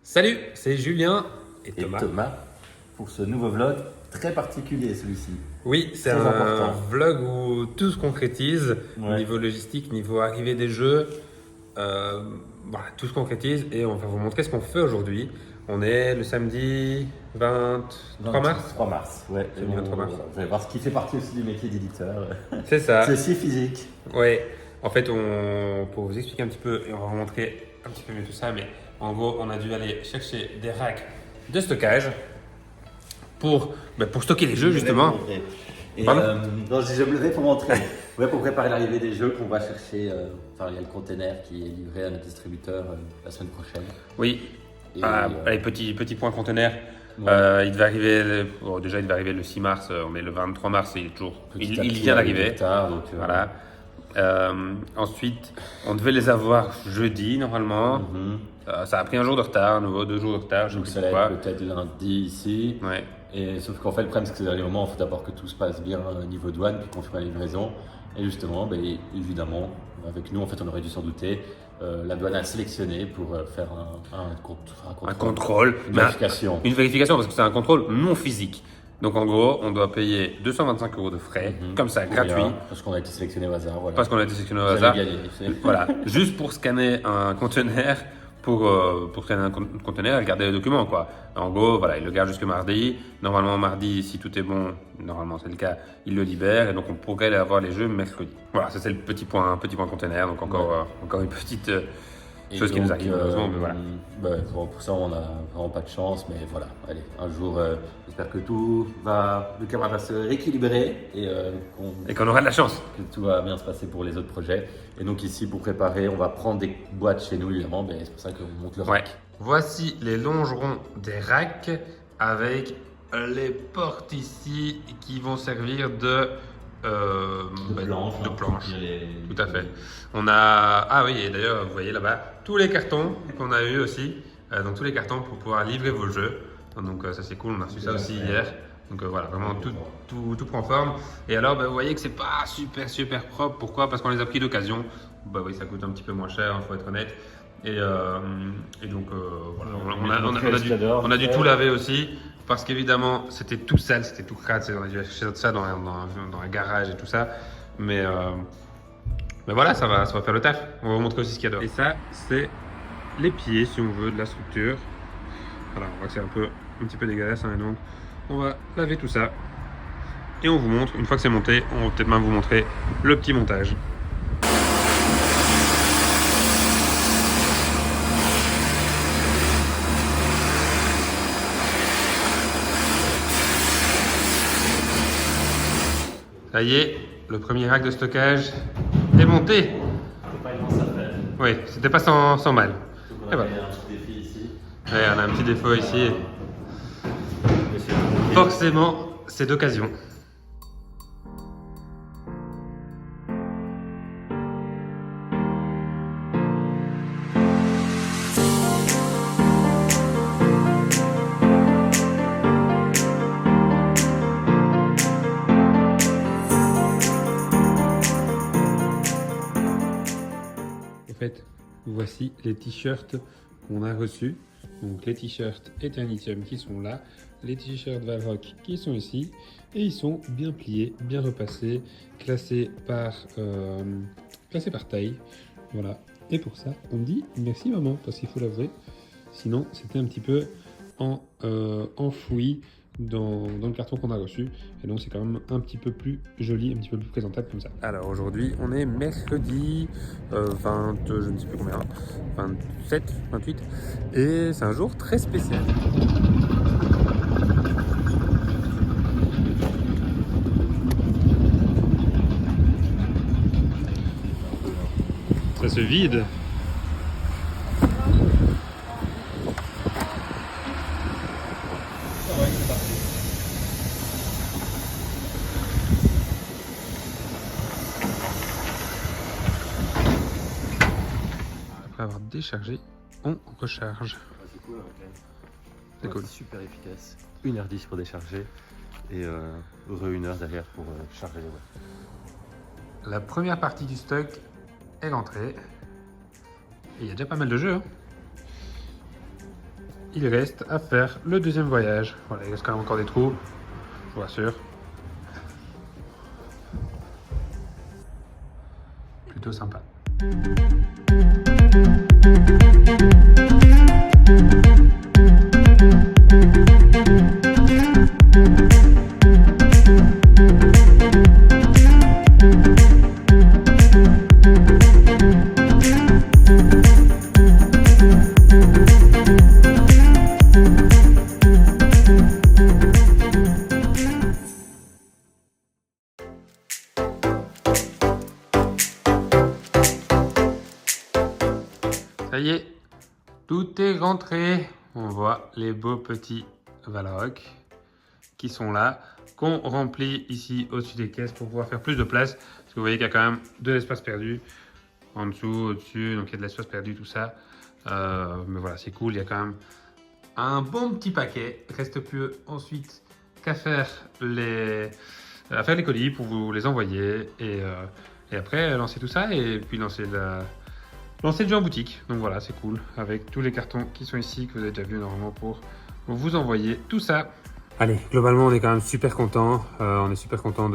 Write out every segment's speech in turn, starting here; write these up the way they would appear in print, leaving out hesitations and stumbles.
Salut, c'est Julien et Et Thomas. Thomas, pour ce nouveau vlog très particulier celui-ci. Oui, c'est Très un important. vlog où tout se concrétise, Ouais. niveau logistique, niveau arrivée des jeux. euh, voilà, tout se concrétise et on va vous montrer ce qu'on fait aujourd'hui. On est le samedi 23 mars. 3 mars, ouais. C'est le 23 mars. Voilà, vous allez voir ce qui fait partie aussi du métier d'éditeur. C'est ça. C'est si physique. Ouais, en fait, pour vous expliquer un petit peu, et on va vous montrer un petit peu mieux tout ça, mais en gros, on a dû aller chercher des racks de stockage pour stocker les jeux, justement. Et Pardon non, je me levais pour montrer. Ouais, pour préparer l'arrivée des jeux qu'on va chercher. Enfin, il y a le container qui est livré à notre distributeur la semaine prochaine. Oui, Et, allez, petit point conteneur. Ouais. Il devait arriver, déjà, il devait arriver le 6 mars, on est le 23 mars, et il est toujours, petit à il petit, vient arrivé d'arriver. tard, donc, Voilà. Ensuite, on devait les avoir jeudi, normalement. Ça a pris un jour de retard, à nouveau, 2 jours de retard, je Donc sais ça plus va pourquoi. être peut-être lundi ici. Ouais. Et sauf qu'en fait, le problème, c'est que ces derniers moments, il faut d'abord que tout se passe bien au niveau douane, puis qu'on fait la livraison. Et justement, ben, évidemment, avec nous, en fait, on aurait dû s'en douter. La douane a sélectionné pour faire Un contrôle, une mais vérification. une vérification parce que c'est un contrôle non physique. Donc en gros, on doit payer 225 € de frais, comme ça, Pour gratuit, rien, parce qu'on a été sélectionné au hasard. Voilà. parce qu'on a été sélectionné au Vous hasard. allez gagner. Voilà, juste pour scanner un conteneur, pour scanner un conteneur et garder les documents, quoi. En gros, voilà, il le garde jusque mardi. Normalement, mardi, si tout est bon, normalement c'est le cas, il le libère et donc on pourrait avoir les jeux mercredi. Voilà, ça c'est le petit point conteneur, donc encore une petite chose qui nous arrive malheureusement, mais voilà. Pour ça, on n'a vraiment pas de chance, mais voilà. Allez, un jour, j'espère que le karma va se rééquilibrer Et qu'on aura de la chance. que tout va bien se passer pour les autres projets. Et donc ici, pour préparer, on va prendre des boîtes chez nous, évidemment, mais c'est pour ça qu'on monte le Ouais. rack. Voici les longerons des racks avec les portes ici qui vont servir de planches. Tout à fait. On a... Ah oui, et d'ailleurs, vous voyez là-bas, tous les cartons qu'on a eu aussi. Donc tous les cartons pour pouvoir livrer vos jeux. Donc ça c'est cool, on a reçu ça aussi hier. Donc voilà, vraiment tout prend forme. Et alors, vous voyez que c'est pas super propre. Pourquoi? Parce qu'on les a pris d'occasion. Bah oui, ça coûte un petit peu moins cher, il faut être honnête. Et donc voilà, on a dû tout laver aussi. Parce qu'évidemment, c'était tout sale, c'était tout crade. On a dû acheter ça dans un garage et tout ça. Mais voilà, ça va faire le taf. On va vous montrer aussi ce qu'il y a dehors. Et ça, c'est les pieds, si on veut, de la structure. Voilà, on voit que c'est un petit peu dégueulasse. Hein, et donc, on va laver tout ça. Et on vous montre, une fois que c'est monté, on va peut-être même vous montrer le petit montage. Ça y est, le premier rack de stockage est monté. C'est pas une mince affaire. Oui, c'était pas sans mal. Donc on Et a voilà. un petit défi ici. Ouais, on a un petit défaut ici. Mais c'est compliqué. Forcément, c'est d'occasion. En fait, voici les t-shirts qu'on a reçus. Donc les t-shirts Eternitium qui sont là, les t-shirts Valrock qui sont ici, et ils sont bien pliés, bien repassés, classés par taille. Voilà. Et pour ça, on me dit merci maman, parce qu'il faut l'avouer, sinon c'était un petit peu enfoui dans le carton qu'on a reçu, et donc c'est quand même un petit peu plus joli, un petit peu plus présentable comme ça. Alors aujourd'hui on est mercredi 20, je ne sais plus combien, 27, 28, et c'est un jour très spécial. Ça se vide. Après avoir déchargé, on recharge. C'est cool, ok. C'est cool. Super efficace. 1h10 pour décharger et 1h derrière pour charger les boîtes. La première partie du stock est rentrée. Et il y a déjà pas mal de jeux. Hein. il reste à faire le deuxième voyage. Voilà, il reste quand même encore des trous, je vous rassure. Plutôt sympa. Ça y est, tout est rentré. On voit les beaux petits Valrock qui sont là, qu'on remplit ici au-dessus des caisses pour pouvoir faire plus de place. Parce que vous voyez qu'il y a quand même de l'espace perdu en dessous, au-dessus, donc il y a de l'espace perdu, tout ça. Mais voilà, c'est cool, il y a quand même un bon petit paquet. Il reste plus ensuite qu'à faire les colis pour vous les envoyer et après lancer tout ça et puis lancer le jeu en boutique. Donc voilà, c'est cool avec tous les cartons qui sont ici que vous avez déjà vu normalement pour vous envoyer tout ça. Allez, globalement on est quand même super content. On est super content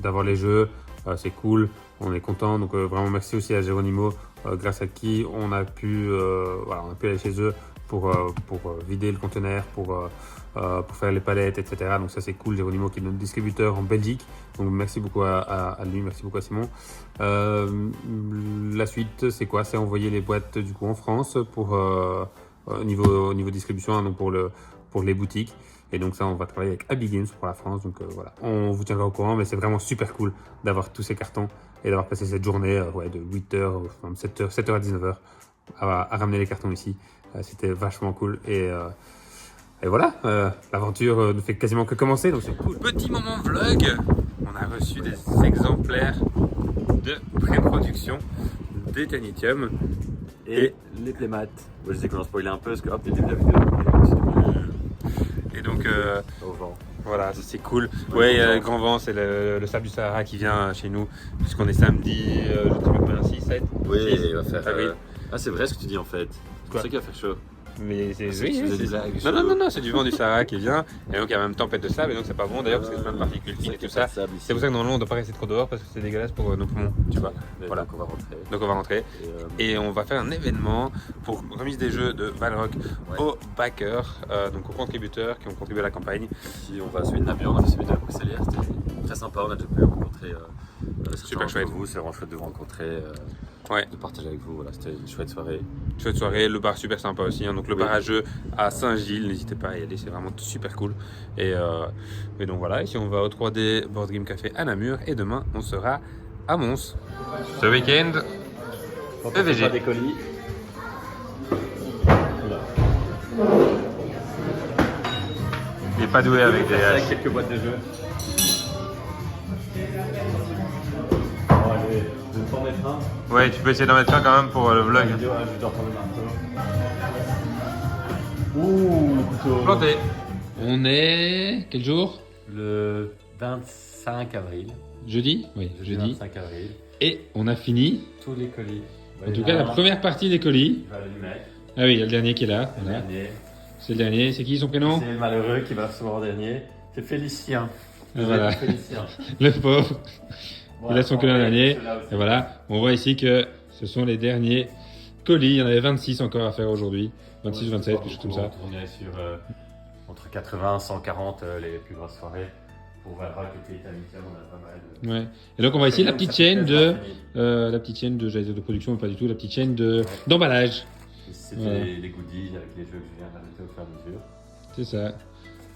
d'avoir les jeux. C'est cool, on est content. Donc vraiment merci aussi à Geronimo, grâce à qui on a pu aller chez eux pour vider le conteneur, pour faire les palettes, etc. Donc ça c'est cool, Geronimo qui est notre distributeur en Belgique. Donc merci beaucoup à lui, merci beaucoup à Simon. La suite c'est quoi? C'est envoyer les boîtes du coup en France pour au niveau distribution, hein, donc pour les boutiques. Et donc ça on va travailler avec Abby Games pour la France. Donc voilà, on vous tiendra au courant, mais c'est vraiment super cool d'avoir tous ces cartons et d'avoir passé cette journée de 8h, 7h à 19h à ramener les cartons ici. C'était vachement cool et voilà, l'aventure ne fait quasiment que commencer, donc c'est cool. Petit moment vlog, on a reçu des exemplaires de pré-production des Tanitium Et les Playmat. Moi, je sais qu'on en spoilait un peu parce que hop, dès le début de la vidéo. Et donc Au vent. voilà, ça, c'est cool. Ouais, il y a le grand vent, c'est le sable du Sahara qui vient chez nous, puisqu'on est samedi, je ne sais plus combien, 6, 7 Oui, 6, il va faire. avril. Ah, c'est vrai ce que tu dis en fait. C'est pour ça qu'il va faire chaud. Mais c'est C'est que tu faisais des blagues, non, c'est du vent du Sahara qui vient, et donc il y a même tempête de sable, et donc c'est pas bon d'ailleurs parce qu'il y a plein de particules fines et tout ça. C'est pour ça que normalement on doit pas rester trop dehors parce que c'est dégueulasse pour nos poumons, tu vois. Voilà. Donc on va rentrer. Donc on va rentrer et on va faire un événement pour remise des jeux de Valrock aux backers, donc aux contributeurs qui ont contribué à la campagne. Ici on va à celui de Namur, on a fait celui de la Bruxellière, c'était très sympa, on a déjà pu rencontrer. Super chouette. Vous, c'est vraiment chouette de vous rencontrer, de partager avec vous, voilà, c'était une chouette soirée. Chouette soirée, le bar super sympa aussi, hein. Donc le bar à jeux à Saint-Gilles, n'hésitez pas à y aller, c'est vraiment super cool. Et donc voilà, ici on va au 3D Board Game Café à Namur et demain on sera à Mons. Ce week-end, EVG. Des colis. Il n'est pas doué avec des Avec haches. quelques boîtes de jeux. Bon, allez, je vais t'en mettre un. Ouais, tu peux essayer d'en mettre un quand même pour le vlog. Je dois prendre le marteau. Ouh, couteau. Planté. On est... Quel jour? Le 25 avril. Jeudi? Oui, jeudi. 25 avril. Et on a fini, Tous les colis. en tout cas, la première partie des colis. Je vais aller lui mettre. Ah oui, il y a le dernier qui est là. Le Voilà. dernier. C'est le dernier. C'est qui son prénom? C'est le malheureux qui va recevoir en dernier. C'est Félicien. Voilà. Félicien. Le pauvre. Il a son colis en dernier. Celui-là aussi. Et voilà, on voit ici que ce sont les derniers colis. Il y en avait 26 encore à faire aujourd'hui. 26 ou 27, quelque chose comme ça. On tournait sur entre 80 et 140 les plus grosses soirées. Pour Valrock et Tanitium, on a pas mal de... Ouais. Et donc on voit ici la petite chaîne j'allais dire de production, mais pas du tout, la petite chaîne d'emballage. C'était Voilà. les goodies avec les jeux que je viens d'ajouter au fur et à mesure. C'est ça.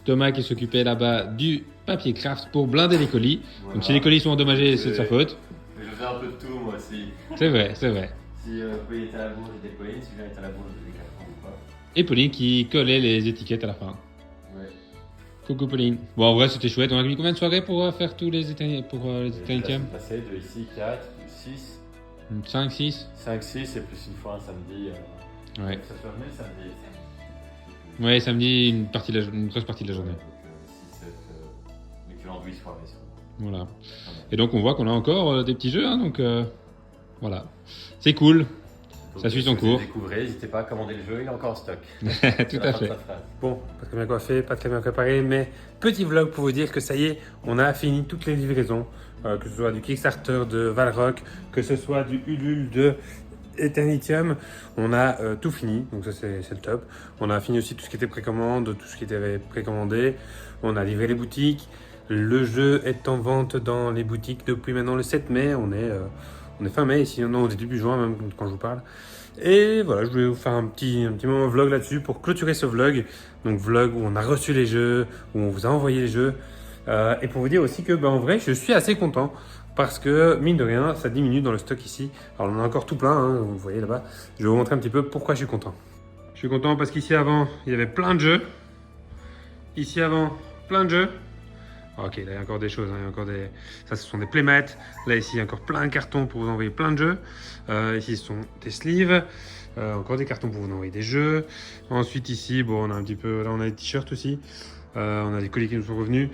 Thomas qui s'occupait là-bas du papier craft pour blinder les colis. Voilà. Donc si les colis sont endommagés, c'est de sa faute. Mais je fais un peu de tout moi aussi. C'est vrai, c'est vrai. Si Pauline était à la bourse, j'étais Pauline. Si Julien était à la bourse, j'étais Catherine ou pas. Et Pauline qui collait les étiquettes à la fin. Ouais. Coucou Pauline. Bon, en vrai, c'était chouette. On a mis combien de soirées pour faire tous les Tanitium? Passé de ici 4, plus 6, 5, 6 5, 6 et plus une fois un samedi. Ouais. Ça se revenait le samedi. Ouais, samedi, une grosse partie de la journée. Donc 6, 7, l'équivalent de 8 soirées. Voilà. Et donc, on voit qu'on a encore des petits jeux, hein, donc voilà. C'est cool. Donc, Ça suit son si vous cours. découvrez, n'hésitez pas à commander le jeu, il est encore en stock. Tout C'est la à fin de fait. sa phrase. Bon, pas très bien coiffé, pas très bien préparé, mais petit vlog pour vous dire que ça y est, on a fini toutes les livraisons, que ce soit du Kickstarter de Valrock, que ce soit du Ulule de Eternitium, on a tout fini, donc ça c'est le top. On a fini aussi tout ce qui était précommande, tout ce qui était précommandé, on a livré les boutiques, le jeu est en vente dans les boutiques depuis maintenant le 7 mai, on est fin mai ici, non on est début juin même quand je vous parle. Et voilà, je voulais vous faire un petit moment vlog là-dessus pour clôturer ce vlog. Donc vlog où on a reçu les jeux, où on vous a envoyé les jeux. Et pour vous dire aussi que en vrai, je suis assez content parce que mine de rien, ça diminue dans le stock ici. Alors on en a encore tout plein, hein, vous voyez là-bas. Je vais vous montrer un petit peu pourquoi je suis content. Je suis content parce qu'ici avant, il y avait plein de jeux. Ici avant, plein de jeux. Ok, là il y a encore des choses, hein, il y a encore des... Ça ce sont des playmats. Là ici il y a encore plein de cartons pour vous envoyer plein de jeux. Ici ce sont des sleeves. Encore des cartons pour vous envoyer des jeux. Ensuite ici, bon on a un petit peu... Là on a des t-shirts aussi. On a des colis qui nous sont revenus.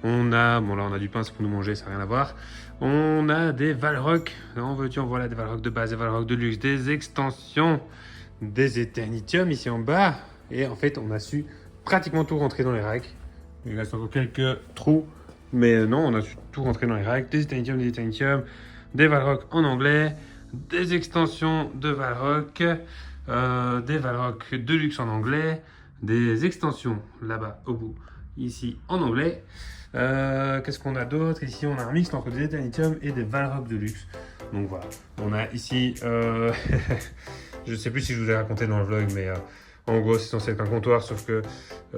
On a... Bon là on a du pain, c'est pour nous manger, ça n'a rien à voir. On a des Valrock. En veux-tu, en voilà, des Valrock de base, des Valrock de luxe, des extensions, des Eternitium ici en bas. Et en fait on a su pratiquement tout rentrer dans les racks. Il reste encore quelques trous, mais non, on a tout rentré dans les racks. Des Eternitium, des Valrock en anglais, des extensions de Valrock, des Valrock de luxe en anglais, des extensions là-bas au bout, ici en anglais. Qu'est-ce qu'on a d'autre? Ici, on a un mix entre des Eternitium et des Valrock de luxe. Donc voilà, on a ici, je ne sais plus si je vous ai raconté dans le vlog, mais... En gros, c'est censé être un comptoir, sauf que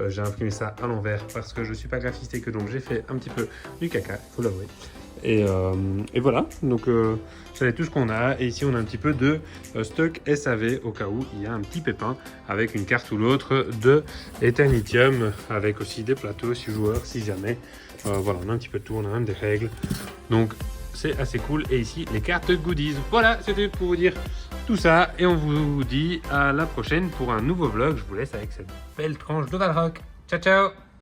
j'ai imprimé ça à l'envers parce que je suis pas graphiste et que donc j'ai fait un petit peu du caca, faut l'avouer. Et voilà, donc ça c'est tout ce qu'on a. Et ici, on a un petit peu de stock SAV au cas où il y a un petit pépin avec une carte ou l'autre de Eternitium, avec aussi des plateaux, 6 joueurs, si jamais. Voilà, on a un petit peu de tout, on a même des règles. Donc, c'est assez cool. Et ici, les cartes goodies. Voilà, c'était pour vous dire tout ça. Et on vous dit à la prochaine pour un nouveau vlog. Je vous laisse avec cette belle tranche de Valrock. Ciao, ciao!